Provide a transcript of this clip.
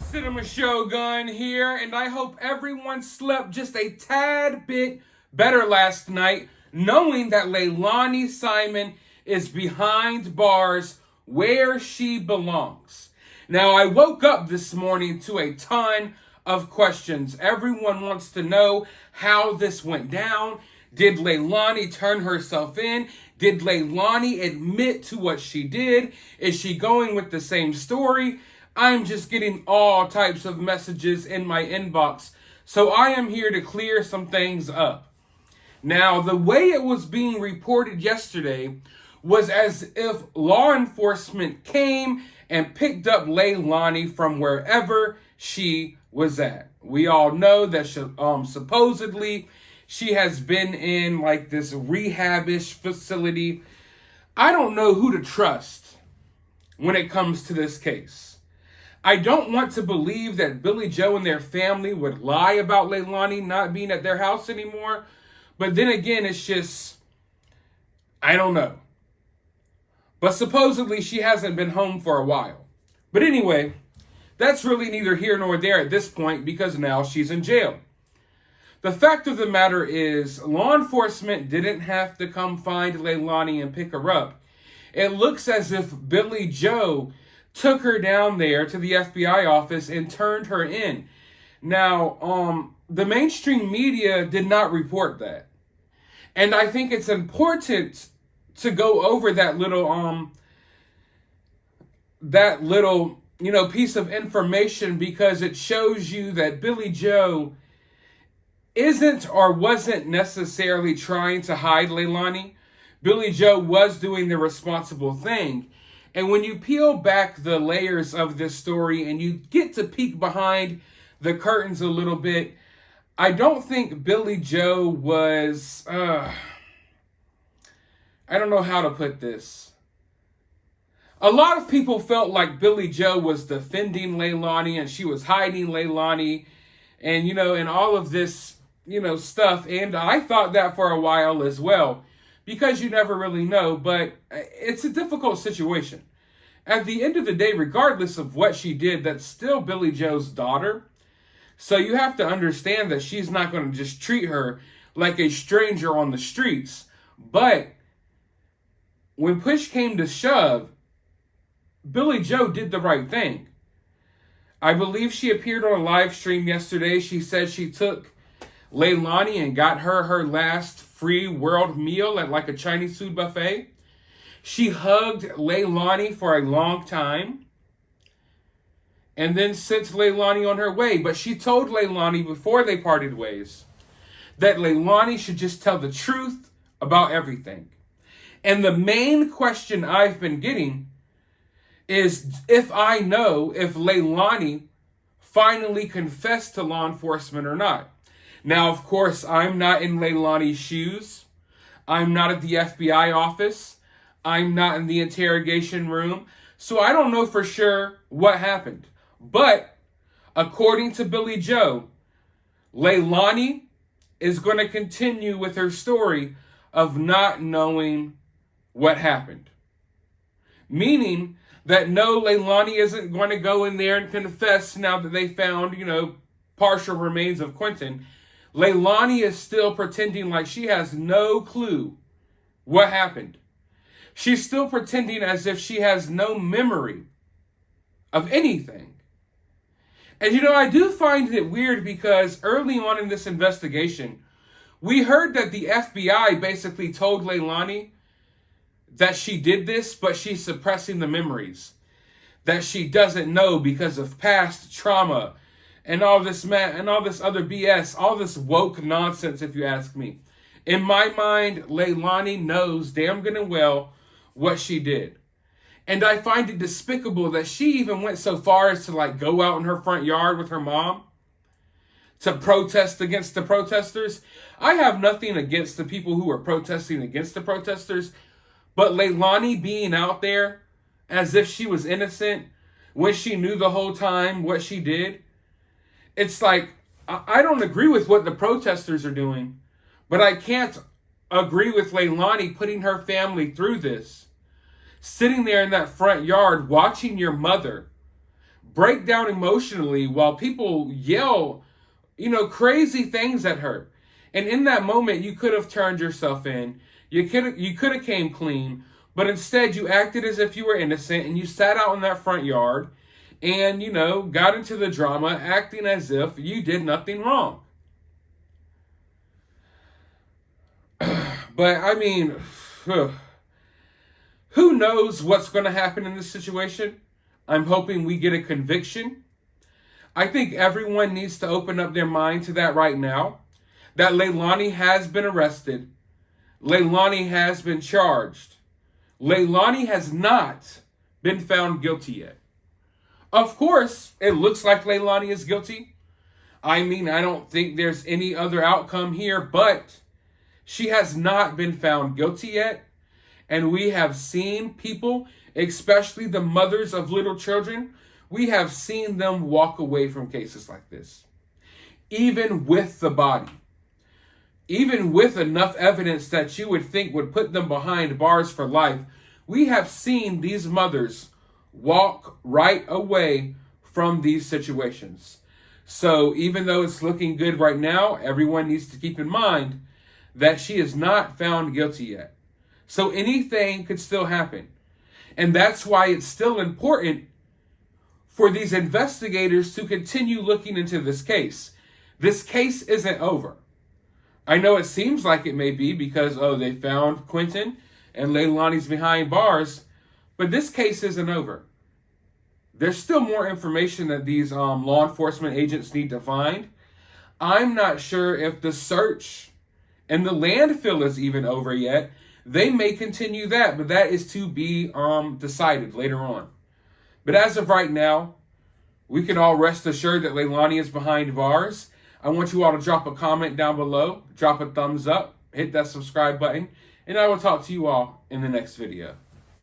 Cinema Shogun here, and I hope everyone slept just a tad bit better last night, knowing that Leilani Simon is behind bars where she belongs. Now, I woke up this morning to a ton of questions. Everyone wants to know how this went down. Did Leilani turn herself in? Did Leilani admit to what she did? Is she going with the same story? I'm just getting all types of messages in my inbox, so I am here to clear some things up. Now, the way it was being reported yesterday was as if law enforcement came and picked up Leilani from wherever she was at. We all know that supposedly she has been in like this rehab-ish facility. I don't know who to trust when it comes to this case. I don't want to believe that Billy Joe and their family would lie about Leilani not being at their house anymore. But then again, it's just, I don't know. But supposedly she hasn't been home for a while. But anyway, that's really neither here nor there at this point because now she's in jail. The fact of the matter is, law enforcement didn't have to come find Leilani and pick her up. It looks as if Billy Joe took her down there to the FBI office and turned her in. Now, the mainstream media did not report that. And I think it's important to go over that little piece of information because it shows you that Billy Joe isn't or wasn't necessarily trying to hide Leilani. Billy Joe was doing the responsible thing. And when you peel back the layers of this story and you get to peek behind the curtains a little bit, I don't think Billy Joe was, I don't know how to put this. A lot of people felt like Billy Joe was defending Leilani and she was hiding Leilani and, and all of this, stuff. And I thought that for a while as well. Because you never really know, but it's a difficult situation. At the end of the day, regardless of what she did, that's still Billy Joe's daughter. So you have to understand that she's not going to just treat her like a stranger on the streets. But when push came to shove, Billy Joe did the right thing. I believe she appeared on a live stream yesterday. She said she took Leilani and got her last free world meal at like a Chinese food buffet. She hugged Leilani for a long time and then sent Leilani on her way. But she told Leilani before they parted ways that Leilani should just tell the truth about everything. And the main question I've been getting is if Leilani finally confessed to law enforcement or not. Now, of course, I'm not in Leilani's shoes. I'm not at the FBI office. I'm not in the interrogation room. So I don't know for sure what happened. But according to Billy Joe, Leilani is going to continue with her story of not knowing what happened. Meaning that no, Leilani isn't going to go in there and confess now that they found, partial remains of Quinton. Leilani is still pretending like she has no clue what happened. She's still pretending as if she has no memory of anything. And I do find it weird because early on in this investigation, we heard that the FBI basically told Leilani that she did this, but she's suppressing the memories. That she doesn't know because of past trauma. And all this other BS, all this woke nonsense, if you ask me. In my mind, Leilani knows damn good and well what she did. And I find it despicable that she even went so far as to go out in her front yard with her mom to protest against the protesters. I have nothing against the people who are protesting against the protesters, but Leilani being out there as if she was innocent when she knew the whole time what she did, it's like, I don't agree with what the protesters are doing, but I can't agree with Leilani putting her family through this. Sitting there in that front yard watching your mother break down emotionally while people yell, crazy things at her. And in that moment, you could have turned yourself in. You could have came clean, but instead you acted as if you were innocent, and you sat out in that front yard and, got into the drama, acting as if you did nothing wrong. But, I mean, who knows what's going to happen in this situation? I'm hoping we get a conviction. I think everyone needs to open up their mind to that right now. That Leilani has been arrested. Leilani has been charged. Leilani has not been found guilty yet. Of course, it looks like Leilani is guilty. I mean, I don't think there's any other outcome here, but she has not been found guilty yet. And we have seen people, especially the mothers of little children, we have seen them walk away from cases like this. Even with the body. Even with enough evidence that you would think would put them behind bars for life, we have seen these mothers walk right away from these situations. So even though it's looking good right now, everyone needs to keep in mind that she is not found guilty yet. So anything could still happen. And that's why it's still important for these investigators to continue looking into this case. This case isn't over. I know it seems like it may be because, they found Quinton and Leilani's behind bars, but this case isn't over. There's still more information that these law enforcement agents need to find. I'm not sure if the search and the landfill is even over yet. They may continue that, but that is to be decided later on. But as of right now, we can all rest assured that Leilani is behind bars. I want you all to drop a comment down below, drop a thumbs up, hit that subscribe button, and I will talk to you all in the next video.